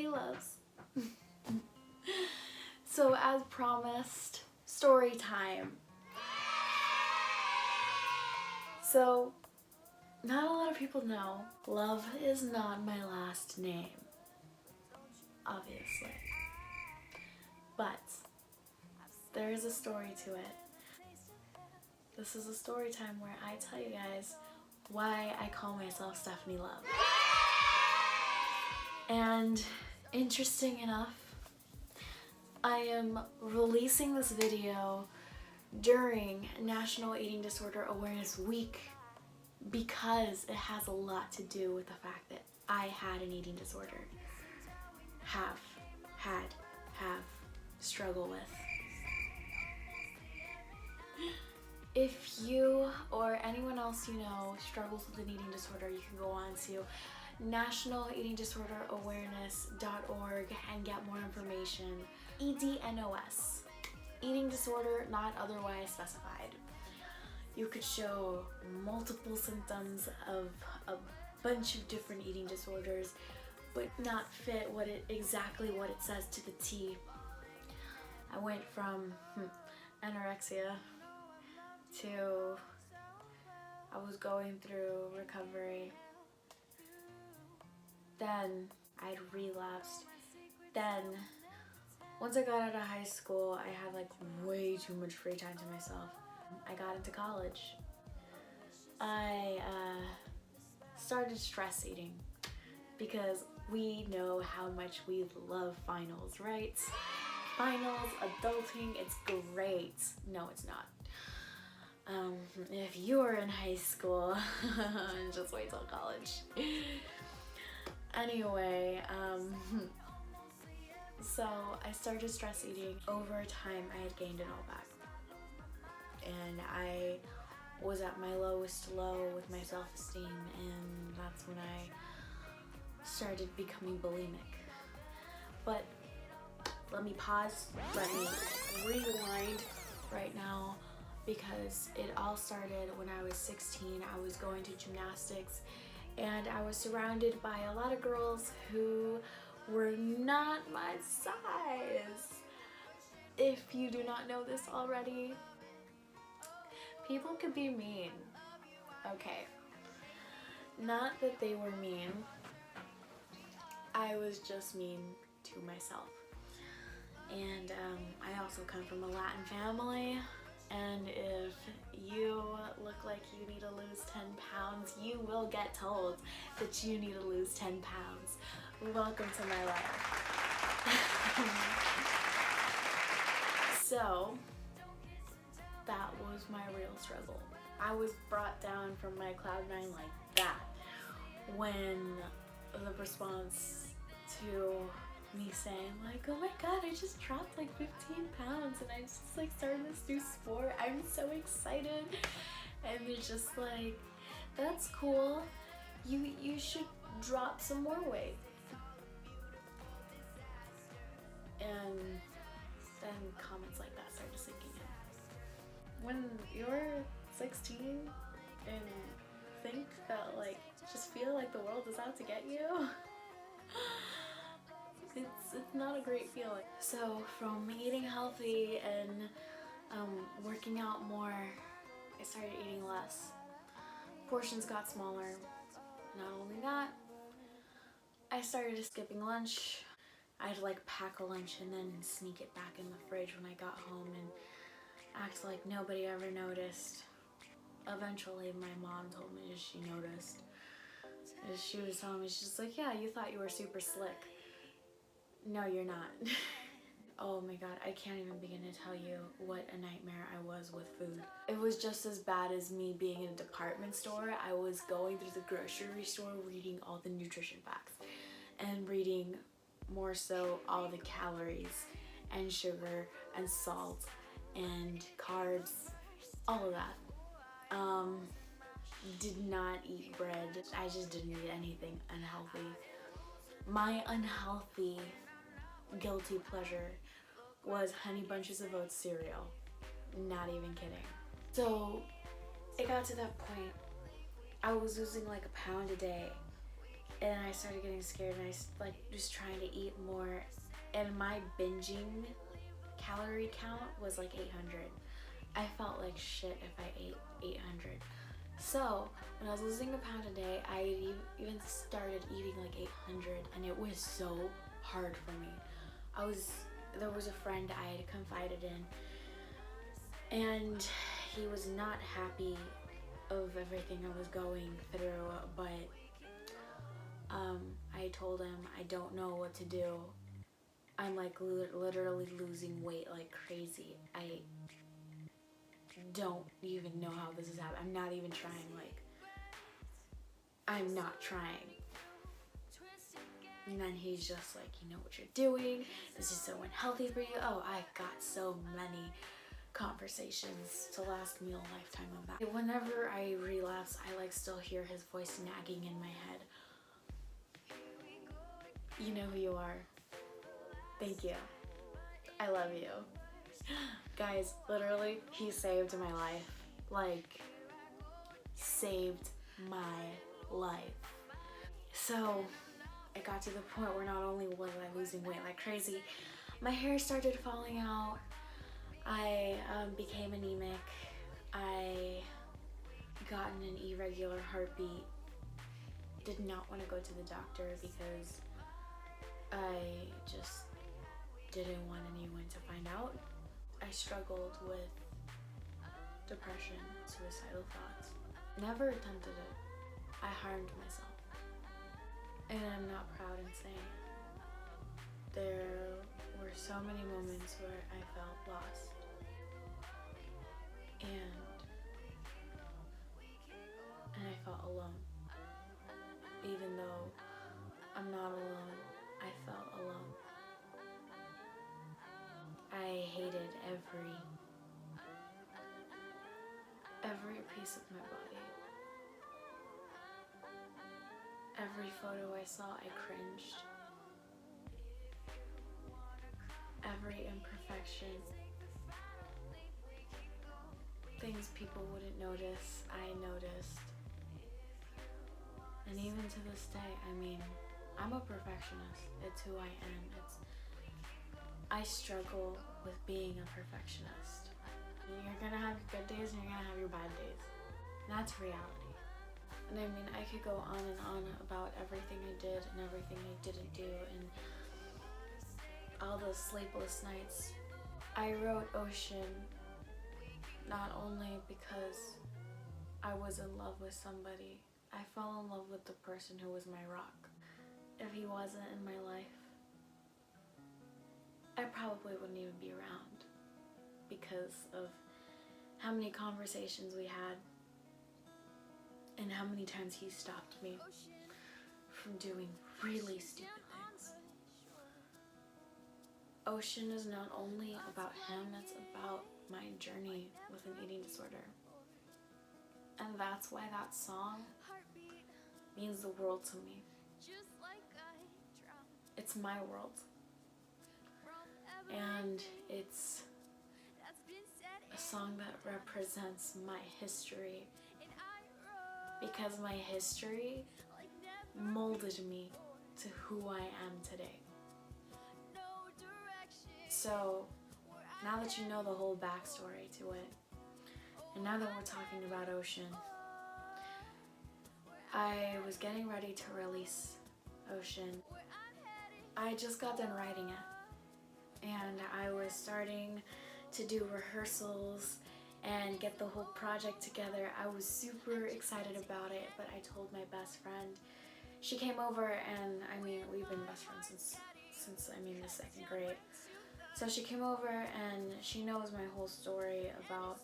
loves. So as promised, story time. So not a lot of people know love is not my last name, obviously, but there is a story to it. This is a story time where I tell you guys why I call myself Stephanie Love. And interesting enough, I am releasing this video during National Eating Disorder Awareness Week because it has a lot to do with the fact that I had an eating disorder. Have struggle with. If you or anyone else you know struggles with an eating disorder, you can go on to nationaleatingdisorderawareness.org and get more information. EDNOS, eating disorder not otherwise specified. You could show multiple symptoms of a bunch of different eating disorders, but not fit exactly what it says to the T. I went from anorexia to I was going through recovery. Then I'd relapsed. Then once I got out of high school, I had like way too much free time to myself. I got into college. I started stress eating because we know how much we love finals, right? Finals, adulting, it's great. No, it's not. If you are in high school, just wait till college. Anyway, so I started stress eating. Over time, I had gained it all back. And I was at my lowest low with my self-esteem, and that's when I started becoming bulimic. But let me pause, let me rewind right now, because it all started when I was 16. I was going to gymnastics and I was surrounded by a lot of girls who were not my size. If you do not know this already, people could be mean, okay? Not that they were mean, I was just mean to myself. And I also come from a Latin family, and if you look like you need to lose 10 pounds, you will get told that you need to lose 10 pounds. Welcome to my life. So, that was my real struggle. I was brought down from my cloud nine like that when the response to me saying like, oh my god, I just dropped like 15 pounds and I just like started this new sport, I'm so excited. And they're just like, that's cool, you should drop some more weight. And then comments like that started sinking in. When you're 16 and think that like, just feel like the world is out to get you, it's not a great feeling. So from eating healthy and working out more, I started eating less. Portions got smaller. Not only that, I started skipping lunch. I'd like pack a lunch and then sneak it back in the fridge when I got home and act like nobody ever noticed. Eventually my mom told me she noticed. She was telling me, she's like, yeah, you thought you were super slick. No, you're not. Oh my god, I can't even begin to tell you what a nightmare I was with food. It was just as bad as me being in a department store. I was going through the grocery store reading all the nutrition facts and reading more so all the calories and sugar and salt and carbs, all of that. Did not eat bread. I just didn't eat anything unhealthy. My unhealthy guilty pleasure was Honey Bunches of Oats cereal. Not even kidding. So it got to that point. I was losing like a pound a day And I started getting scared, and I like just trying to eat more, and my binging calorie count was like 800. I felt like shit if I ate 800. So when I was losing a pound a day, I even started eating like 800, and it was so hard for me. There was a friend I had confided in, and he was not happy of everything I was going through, but I told him I don't know what to do. I'm like literally losing weight like crazy. I don't even know how this is happening. I'm not even trying. Like, I'm not trying. And then he's just like, you know what you're doing. This is so unhealthy for you. Oh, I got so many conversations to last me a lifetime of that. Whenever I relapse, I like still hear his voice nagging in my head. You know who you are. Thank you. I love you. Guys, literally, he saved my life. Like, saved my life. So, it got to the point where not only was I losing weight like crazy, my hair started falling out. I became anemic. I gotten an irregular heartbeat. Did not want to go to the doctor because I just didn't want anyone to find out. I struggled with depression, suicidal thoughts. Never attempted it. I harmed myself. And I'm not proud in saying it. There were so many moments where I felt lost. And I felt alone. Even though I'm not alone, I felt alone. I hated every piece of my body. Every photo I saw, I cringed. Every imperfection, things people wouldn't notice, I noticed. And even to this day, I mean, I'm a perfectionist. It's who I am. I struggle with being a perfectionist. You're gonna have your good days and you're gonna have your bad days. And that's reality. And I mean, I could go on and on about everything I did and everything I didn't do and all those sleepless nights. I wrote Ocean not only because I was in love with somebody, I fell in love with the person who was my rock. If he wasn't in my life, I probably wouldn't even be around because of how many conversations we had and how many times he stopped me from doing really stupid things. Ocean is not only about him, it's about my journey with an eating disorder. And that's why that song means the world to me. It's my world. And it's a song that represents my history, because my history molded me to who I am today. So now that you know the whole backstory to it, and now that we're talking about Ocean, I was getting ready to release Ocean. I just got done writing it, and I was starting to do rehearsals and get the whole project together. I was super excited about it, but I told my best friend. She came over, and I mean, we've been best friends since the second grade. So she came over and she knows my whole story about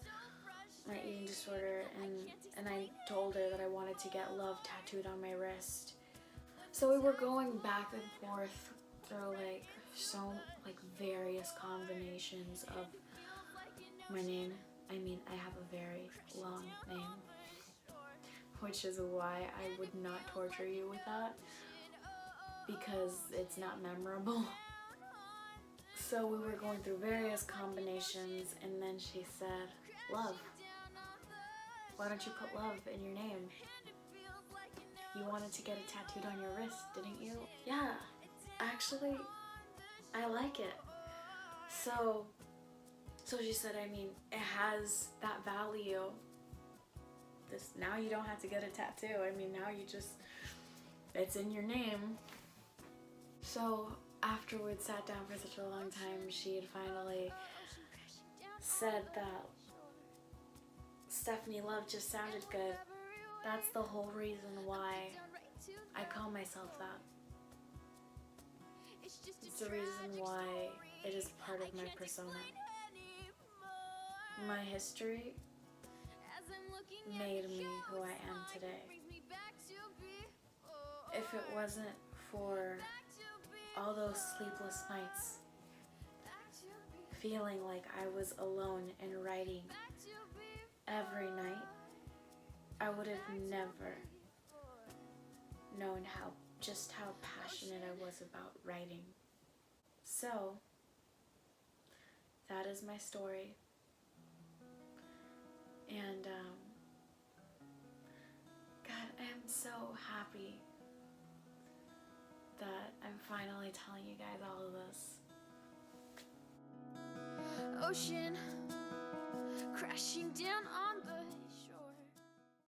my eating disorder, and I told her that I wanted to get love tattooed on my wrist. So we were going back and forth through various combinations of my name. I mean, I have a very long name, which is why I would not torture you with that, because it's not memorable. So we were going through various combinations, and then she said, love. Why don't you put love in your name? You wanted to get it tattooed on your wrist, didn't you? Yeah, actually, I like it. So she said, I mean, it has that value. Now you don't have to get a tattoo. I mean, now you just, it's in your name. So after we'd sat down for such a long time, she had finally said that Stephanie Love just sounded good. That's the whole reason why I call myself that. It's the reason why it is part of my persona. My history made me who I am today. If it wasn't for all those sleepless nights, feeling like I was alone and writing every night, I would have never known just how passionate I was about writing. So, that is my story. And, God, I am so happy that I'm finally telling you guys all of this. Ocean crashing down on